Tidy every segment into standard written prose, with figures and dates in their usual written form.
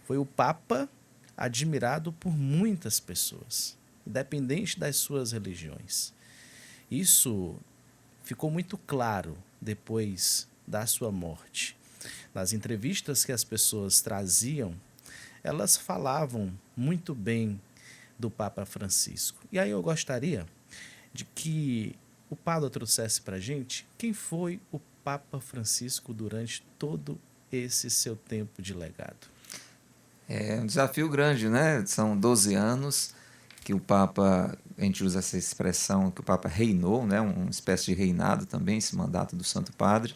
foi o Papa admirado por muitas pessoas, independente das suas religiões. Isso ficou muito claro depois da sua morte. Nas entrevistas que as pessoas traziam, elas falavam muito bem do Papa Francisco. E aí eu gostaria de que o Padre trouxesse para a gente quem foi o Papa Francisco durante todo esse seu tempo de legado. É um desafio grande, né? São 12 anos que o Papa, a gente usa essa expressão, que o Papa reinou, né? Uma espécie de reinado também, esse mandato do Santo Padre,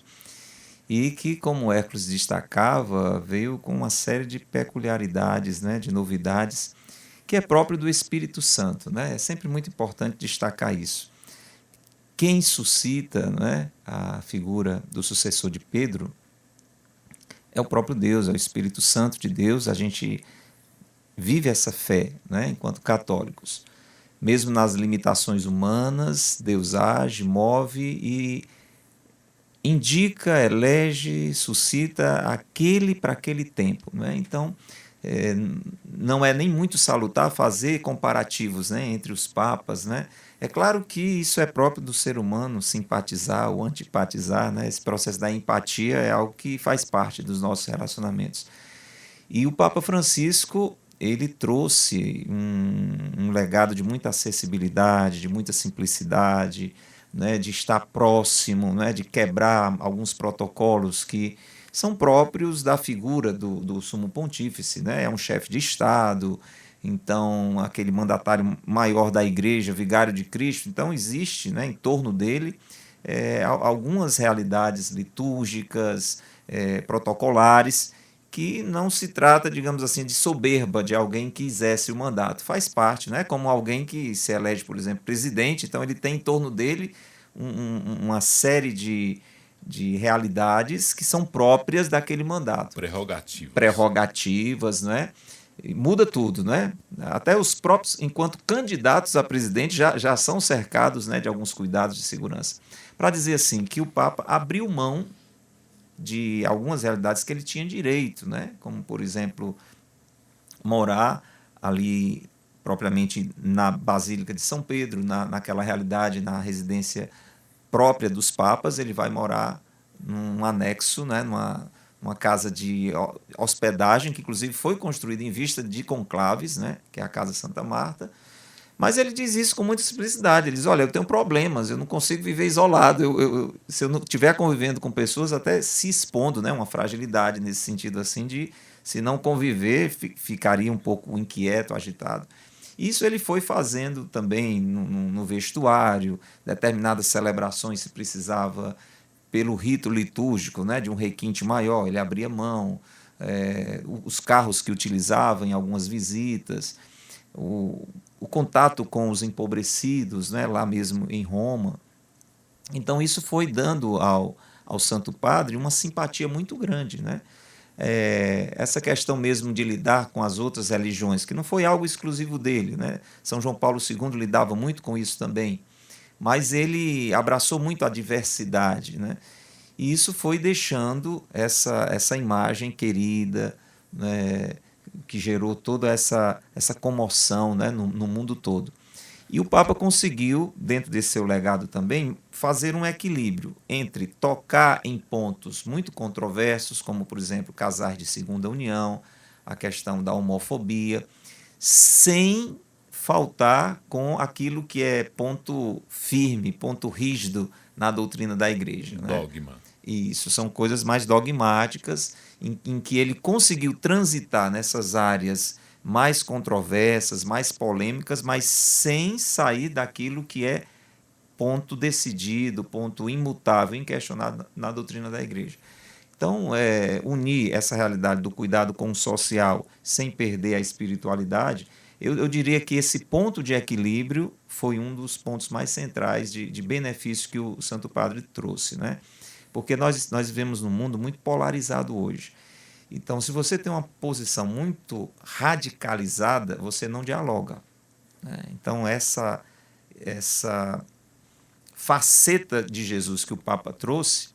e que, como Hércules destacava, veio com uma série de peculiaridades, né? De novidades, que é próprio do Espírito Santo, né? É sempre muito importante destacar isso. Quem suscita, né, a figura do sucessor de Pedro é o próprio Deus, é o Espírito Santo de Deus. A gente vive essa fé, né, enquanto católicos. Mesmo nas limitações humanas, Deus age, move e indica, elege, suscita aquele para aquele tempo. Né? Então, não é nem muito salutar fazer comparativos, né, entre os papas. Né? É claro que isso é próprio do ser humano, simpatizar ou antipatizar. Né? Esse processo da empatia é algo que faz parte dos nossos relacionamentos. E o Papa Francisco, ele trouxe um legado de muita acessibilidade, de muita simplicidade, né, de estar próximo, né, de quebrar alguns protocolos que são próprios da figura do Sumo Pontífice. Né? É um chefe de Estado, então aquele mandatário maior da Igreja, vigário de Cristo. Então existe, né, em torno dele algumas realidades litúrgicas, protocolares, que não se trata, digamos assim, de soberba de alguém que exerce o mandato. Faz parte, né? Como alguém que se elege, por exemplo, presidente, então ele tem em torno dele uma série de realidades que são próprias daquele mandato. Prerrogativas, né? E muda tudo, né? Até os próprios, enquanto candidatos a presidente, já são cercados, né, de alguns cuidados de segurança. Para dizer assim, que o Papa abriu mão de algumas realidades que ele tinha direito, né? Como, por exemplo, morar ali propriamente na Basílica de São Pedro, naquela realidade, na residência própria dos papas. Ele vai morar num anexo, né? Numa casa de hospedagem, que inclusive foi construída em vista de conclaves, né? Que é a Casa Santa Marta. Mas ele diz isso com muita simplicidade. Ele diz, olha, eu tenho problemas, eu não consigo viver isolado. Se eu não estiver convivendo com pessoas, até se expondo, né, uma fragilidade nesse sentido assim de, se não conviver, ficaria um pouco inquieto, agitado. Isso ele foi fazendo também no vestuário, determinadas celebrações, se precisava, pelo rito litúrgico, né, de um requinte maior, ele abria mão. Os carros que utilizava em algumas visitas, o contato com os empobrecidos, né, lá mesmo em Roma. Então isso foi dando ao Santo Padre uma simpatia muito grande. Né? Essa questão mesmo de lidar com as outras religiões, que não foi algo exclusivo dele. Né? São João Paulo II lidava muito com isso também, mas ele abraçou muito a diversidade. Né? E isso foi deixando essa imagem querida, né, que gerou toda essa comoção, né, no mundo todo. E o Papa conseguiu, dentro desse seu legado também, fazer um equilíbrio entre tocar em pontos muito controversos, como, por exemplo, casais de segunda união, a questão da homofobia, sem faltar com aquilo que é ponto firme, ponto rígido na doutrina da Igreja. Dogma. Né? Isso, são coisas mais dogmáticas, em que ele conseguiu transitar nessas áreas mais controversas, mais polêmicas, mas sem sair daquilo que é ponto decidido, ponto imutável, inquestionado na doutrina da Igreja. Então, unir essa realidade do cuidado com o social sem perder a espiritualidade, eu diria que esse ponto de equilíbrio foi um dos pontos mais centrais de benefício que o Santo Padre trouxe. Né? Porque nós vivemos num mundo muito polarizado hoje. Então, se você tem uma posição muito radicalizada, você não dialoga. Né? Então, essa faceta de Jesus que o Papa trouxe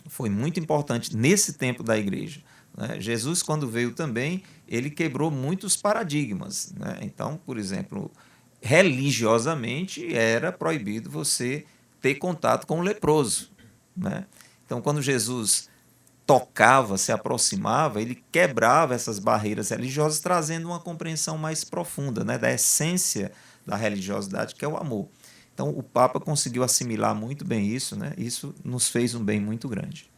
foi muito importante nesse tempo da Igreja, né? Jesus, quando veio também, ele quebrou muitos paradigmas, né? Então, por exemplo, religiosamente era proibido você ter contato com o leproso, né? Então, quando Jesus tocava, se aproximava, ele quebrava essas barreiras religiosas, trazendo uma compreensão mais profunda, né, da essência da religiosidade, que é o amor. Então, o Papa conseguiu assimilar muito bem isso, né? Isso nos fez um bem muito grande.